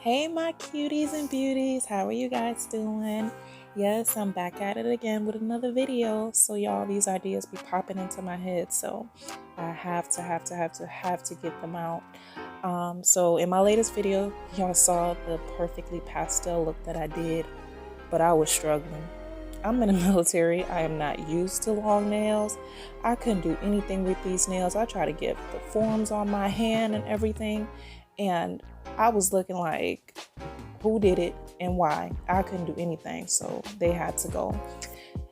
Hey my cuties and beauties, how are you guys doing? Yes, I'm back at it again with another video. So y'all, these ideas be popping into my head, so I have to get them out. So in my latest video, y'all saw the perfectly pastel look that I did, but I was struggling. I'm in the military. I am not used to long nails. I couldn't do anything with these nails. I tried to get the forms on my hand and everything, and I was looking like, who did it and why? I couldn't do anything, so they had to go.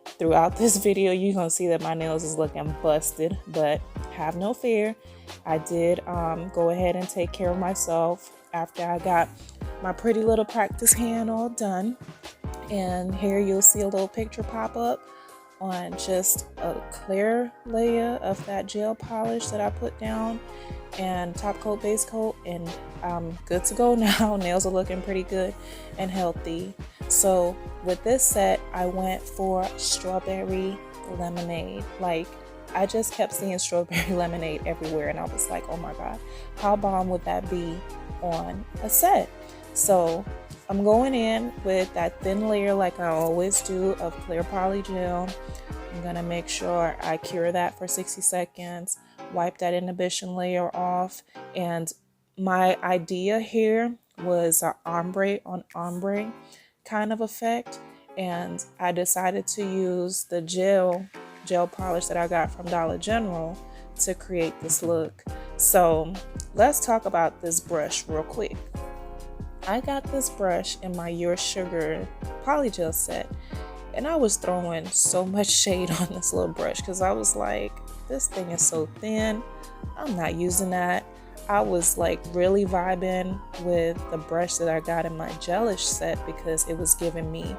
Throughout this video, you're gonna see that my nails is looking busted, but have no fear. I did go ahead and take care of myself after I got my pretty little practice hand all done. And here you'll see a little picture pop up on just a clear layer of that gel polish that I put down, and top coat, base coat, and I'm good to go now. Nails are looking pretty good and healthy. So with this set, I went for strawberry lemonade. Like, I just kept seeing strawberry lemonade everywhere, and I was like, oh my god, how bomb would that be on a set? So I'm going in with that thin layer like I always do of clear polygel. I'm gonna make sure I cure that for 60 seconds, wipe that inhibition layer off, and my idea here was an ombre on ombre kind of effect, and I decided to use the gel polish that I got from Dollar General to create this look. So let's talk about this brush real quick. I got this brush in my Your Sugar polygel set, and I was throwing so much shade on this little brush because I was like, this thing is so thin, I'm not using that. I was like really vibing with the brush that I got in my gelish set because it was giving me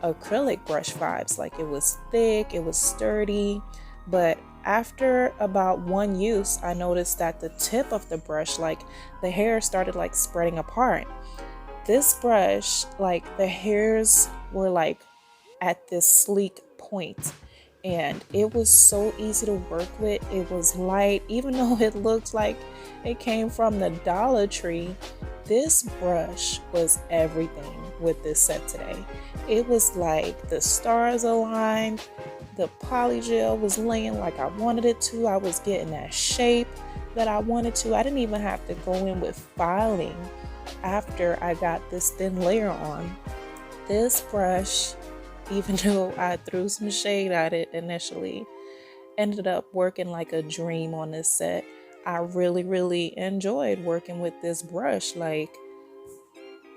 acrylic brush vibes. Like, it was thick, it was sturdy, but after about one use, I noticed that the tip of the brush, like the hair started like spreading apart. This brush, like the hairs were like at this sleek point, and it was so easy to work with. It was light, even though it looked like it came from the Dollar Tree. This brush was everything with this set today. It was like the stars aligned. The polygel was laying like I wanted it to. I was getting that shape that I wanted to. I didn't even have to go in with filing after I got this thin layer on. This brush, even though I threw some shade at it initially, ended up working like a dream on this set. I really enjoyed working with this brush. Like,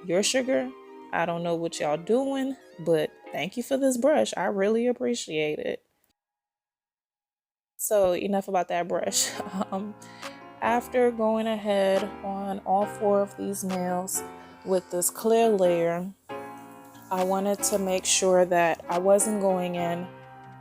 Your Sugar, I don't know what y'all doing, but thank you for this brush. I really appreciate it. So enough about that brush. After going ahead on all 4 of these nails with this clear layer, I wanted to make sure that I wasn't going in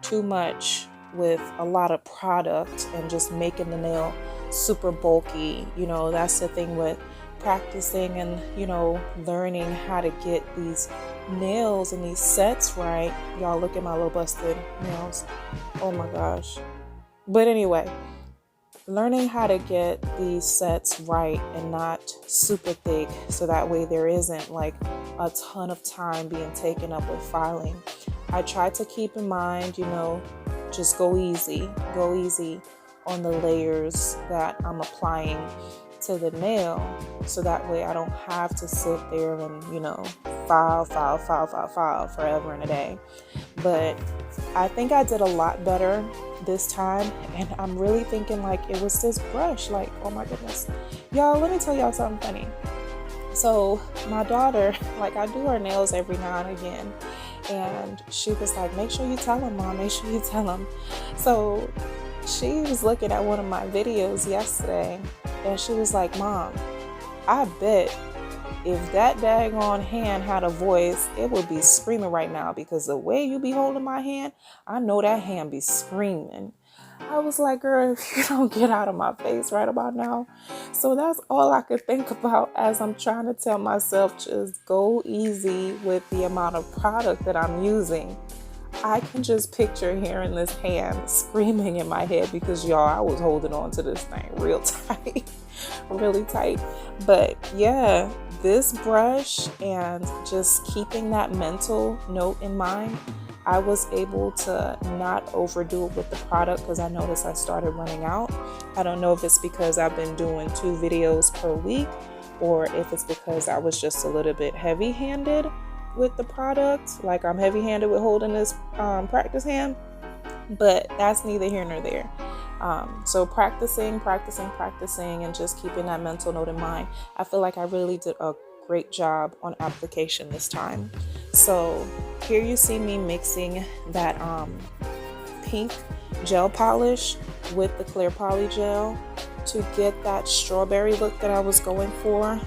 too much with a lot of product and just making the nail super bulky. You know, that's the thing with practicing and, you know, learning how to get these nails and these sets right. Y'all, look at my little busted nails. Oh my gosh. But anyway, learning how to get these sets right and not super thick, so that way there isn't like a ton of time being taken up with filing. I try to keep in mind, you know, just go easy on the layers that I'm applying to the nail, so that way I don't have to sit there and, you know, file forever and a day. But I think I did a lot better this time, and I'm really thinking like it was this brush. Like, oh my goodness, y'all, let me tell y'all something funny. So my daughter, like, I do her nails every now and again, and she was like, make sure you tell him, Mom, make sure you tell him. So she was looking at one of my videos yesterday, and she was like, Mom, I bet if that daggone hand had a voice, it would be screaming right now, because the way you be holding my hand, I know that hand be screaming. I was like, girl, if you don't get out of my face right about now. So that's all I could think about as I'm trying to tell myself, just go easy with the amount of product that I'm using. I can just picture hearing this hand screaming in my head, because y'all, I was holding on to this thing real tight. really tight. But yeah, this brush and just keeping that mental note in mind, I was able to not overdo it with the product because I noticed I started running out. I don't know if it's because I've been doing 2 videos per week or if it's because I was just a little bit heavy-handed with the product. Like I'm heavy-handed with holding this practice hand, but that's neither here nor there. So practicing, and just keeping that mental note in mind. I feel like I really did a great job on application this time. So here you see me mixing that pink gel polish with the clear Polygel to get that strawberry look that I was going for.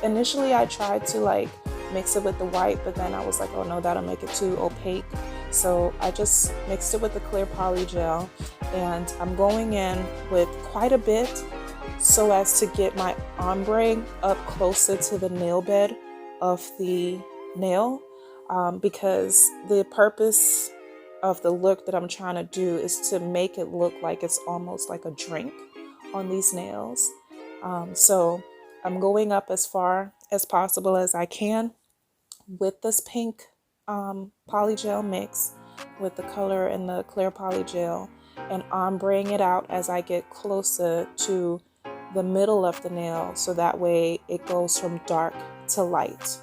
Initially I tried to like mix it with the white, but then I was like, oh no, that'll make it too opaque. So I just mixed it with the clear Polygel, and I'm going in with quite a bit so as to get my ombre up closer to the nail bed of the nail, because the purpose of the look that I'm trying to do is to make it look like it's almost like a drink on these nails. So I'm going up as far as possible as I can with this pink Polygel mix with the color and the clear Polygel, and ombreing it out as I get closer to the middle of the nail, so that way it goes from dark to light.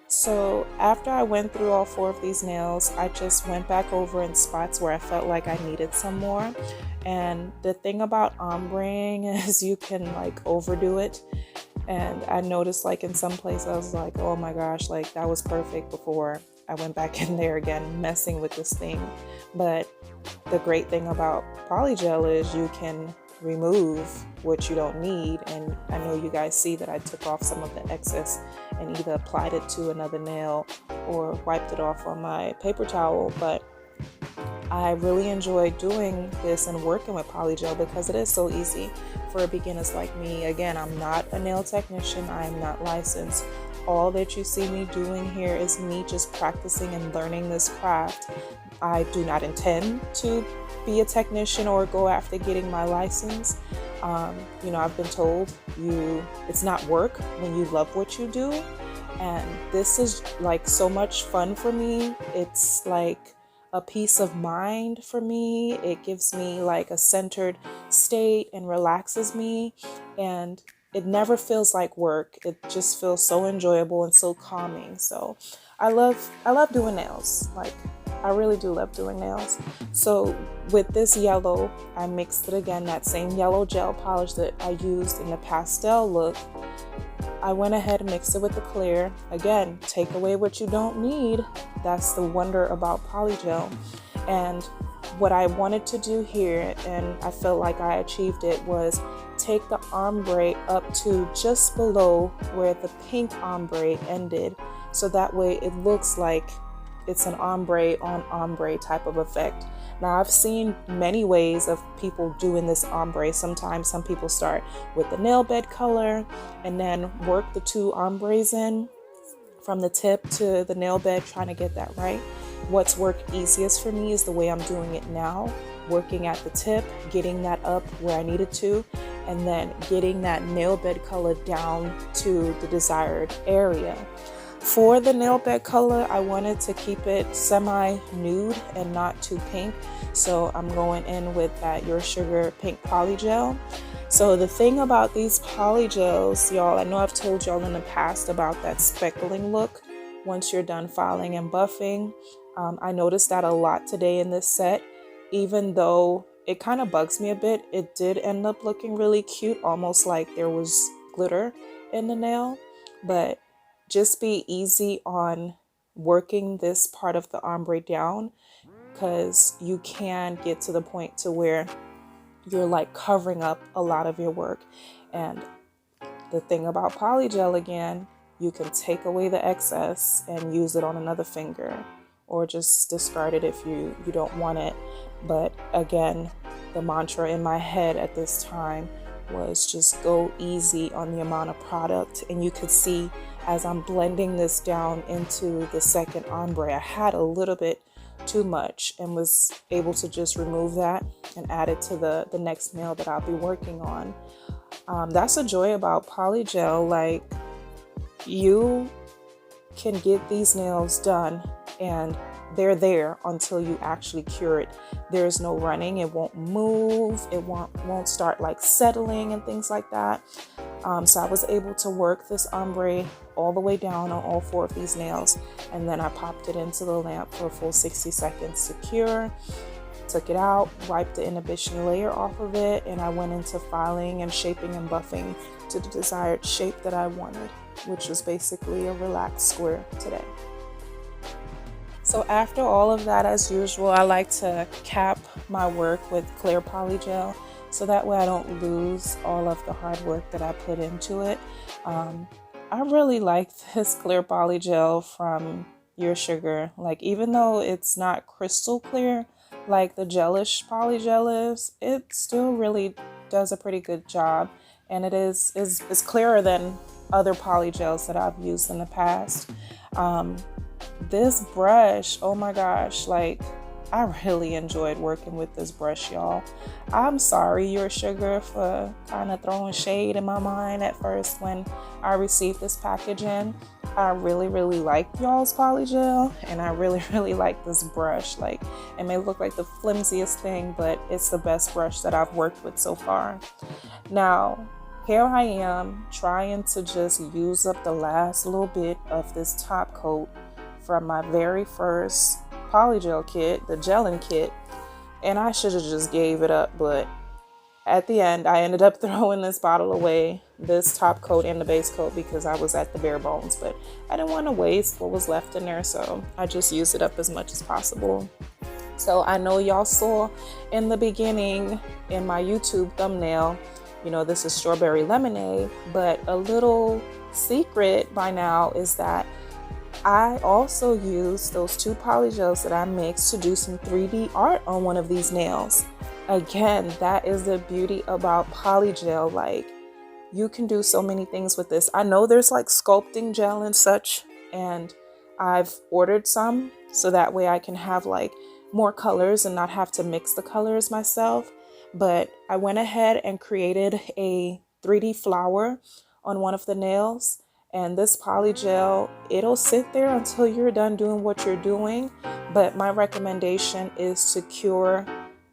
So after I went through all 4 of these nails, I just went back over in spots where I felt like I needed some more. And the thing about ombreing is you can like overdo it. And I noticed like in some places I was like, oh my gosh, like that was perfect before I went back in there again messing with this thing. But the great thing about Polygel is you can remove what you don't need, and I know you guys see that I took off some of the excess and either applied it to another nail or wiped it off on my paper towel. But I really enjoy doing this and working with Polygel because it is so easy for beginners like me. Again, I'm not a nail technician, I am not licensed. All that you see me doing here is me just practicing and learning this craft. I do not intend to be a technician or go after getting my license. You know, I've been told it's not work when you love what you do. And this is like so much fun for me. It's like a peace of mind for me. It gives me like a centered state and relaxes me. And it never feels like work. It just feels so enjoyable and so calming. So I love doing nails. Like I really do love doing nails. So with this yellow, I mixed it again, that same yellow gel polish that I used in the pastel look. I went ahead and mixed it with the clear. Again, take away what you don't need. That's the wonder about Polygel. And what I wanted to do here, and I felt like I achieved it, was take the ombre up to just below where the pink ombre ended. So that way it looks like it's an ombre on ombre type of effect. Now I've seen many ways of people doing this ombre. Sometimes some people start with the nail bed color and then work the 2 ombres in from the tip to the nail bed, trying to get that right. What's worked easiest for me is the way I'm doing it now, working at the tip, getting that up where I needed to, and then getting that nail bed color down to the desired area. For the nail bed color, I wanted to keep it semi-nude and not too pink. So I'm going in with that Your Sugar Pink Polygel. So the thing about these polygels, y'all, I know I've told y'all in the past about that speckling look once you're done filing and buffing. I noticed that a lot today in this set. Even though it kind of bugs me a bit, it did end up looking really cute, almost like there was glitter in the nail. But just be easy on working this part of the ombre down, because you can get to the point to where you're like covering up a lot of your work. And the thing about Polygel, again, you can take away the excess and use it on another finger, or just discard it if you don't want it. But again, the mantra in my head at this time was just go easy on the amount of product. And you could see as I'm blending this down into the second ombre, I had a little bit too much and was able to just remove that and add it to the next nail that I'll be working on. That's a joy about Polygel. Like, you can get these nails done and they're there until you actually cure it. There's no running, it won't move, it won't start like settling and things like that. So I was able to work this ombre all the way down on all 4 of these nails, and then I popped it into the lamp for a full 60 seconds to cure. Took it out, wiped the inhibition layer off of it, and I went into filing and shaping and buffing to the desired shape that I wanted, which was basically a relaxed square today. So after all of that, as usual, I like to cap my work with clear polygel, so that way I don't lose all of the hard work that I put into it. I really like this clear polygel from Your Sugar. Like, even though it's not crystal clear like the gelish polygel is, it still really does a pretty good job, and it is clearer than other polygels that I've used in the past. This brush, oh my gosh, like, I really enjoyed working with this brush, y'all. I'm sorry, Your Sugar, for kind of throwing shade in my mind at first when I received this package in. I really liked y'all's polygel, and I really like this brush. Like, it may look like the flimsiest thing, but it's the best brush that I've worked with so far. Now, here I am trying to just use up the last little bit of this top coat from my very first polygel kit, the gelling kit, and I should have just gave it up, but at the end I ended up throwing this bottle away, this top coat and the base coat, because I was at the bare bones, but I didn't want to waste what was left in there, so I just used it up as much as possible. So I know y'all saw in the beginning in my YouTube thumbnail, you know, this is strawberry lemonade, but a little secret by now is that I also used those 2 polygels that I mixed to do some 3D art on one of these nails. Again, that is the beauty about polygel. Like, you can do so many things with this. I know there's like sculpting gel and such, and I've ordered some so that way I can have like more colors and not have to mix the colors myself. But I went ahead and created a 3D flower on one of the nails. And this polygel, it'll sit there until you're done doing what you're doing. But my recommendation is to cure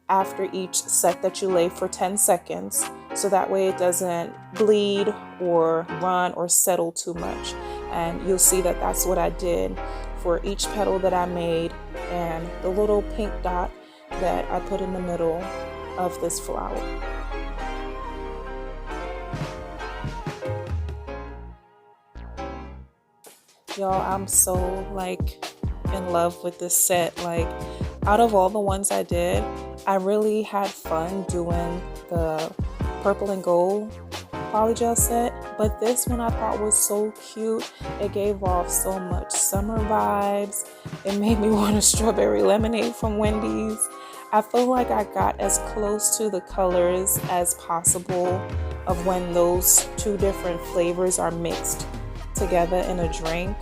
after each set that you lay for 10 seconds. So that way it doesn't bleed or run or settle too much. And you'll see that that's what I did for each petal that I made and the little pink dot that I put in the middle of this flower. Y'all, I'm so like in love with this set. Like, out of all the ones I did, I really had fun doing the purple and gold polygel set, but this one I thought was so cute. It gave off so much summer vibes. It made me want a strawberry lemonade from Wendy's. I feel like I got as close to the colors as possible of when those 2 different flavors are mixed together in a drink.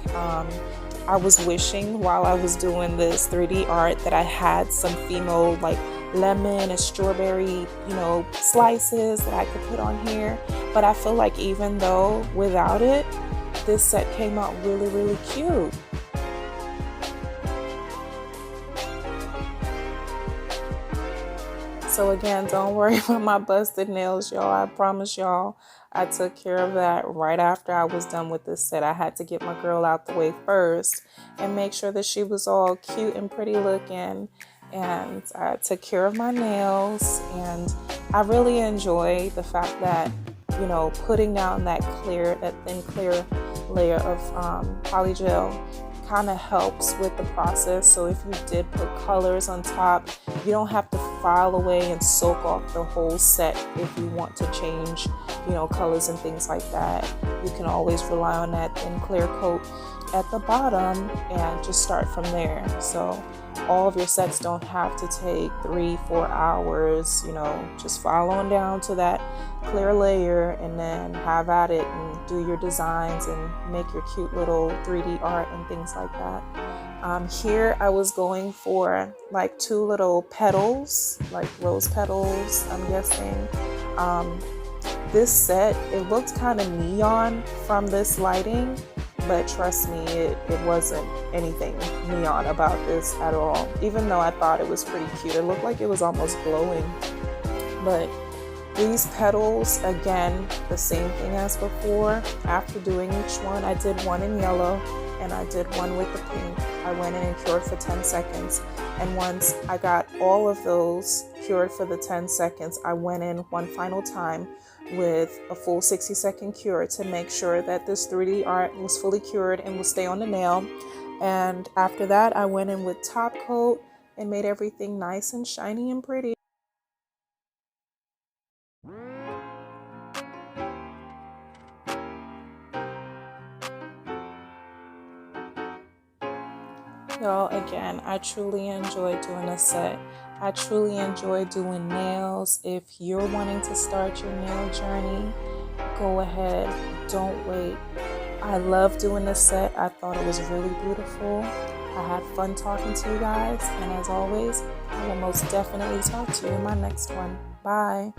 I was wishing while I was doing this 3D art that I had some Fino like lemon and strawberry, you know, slices that I could put on here. But I feel like even though without it, this set came out really cute. So again, don't worry about my busted nails, y'all. I promise y'all, I took care of that right after I was done with this set. I had to get my girl out the way first and make sure that she was all cute and pretty looking. And I took care of my nails, and I really enjoy the fact that, you know, putting down that thin clear layer of polygel kind of helps with the process. So if you did put colors on top, you don't have to file away and soak off the whole set if you want to change you know, colors and things like that, you can always rely on that thin clear coat at the bottom and just start from there. So all of your sets don't have to take 3-4 hours, you know, just follow on down to that clear layer and then have at it and do your designs and make your cute little 3D art and things like that. Here I was going for like 2 little petals, like rose petals, I'm guessing. This set, it looked kind of neon from this lighting, but trust me, it wasn't anything neon about this at all. Even though I thought it was pretty cute, it looked like it was almost glowing. But these petals, again, the same thing as before. After doing each one, I did one in yellow and I did one with the pink. I went in and cured for 10 seconds. And once I got all of those cured for the 10 seconds, I went in one final time with a full 60-second cure to make sure that this 3D art was fully cured and will stay on the nail. And after that, I went in with top coat and made everything nice and shiny and pretty. So again, I truly enjoy doing a set. I truly enjoy doing nails. If you're wanting to start your nail journey, go ahead, don't wait. I love doing this set. I thought it was really beautiful. I had fun talking to you guys, and as always, I will most definitely talk to you in my next one. Bye.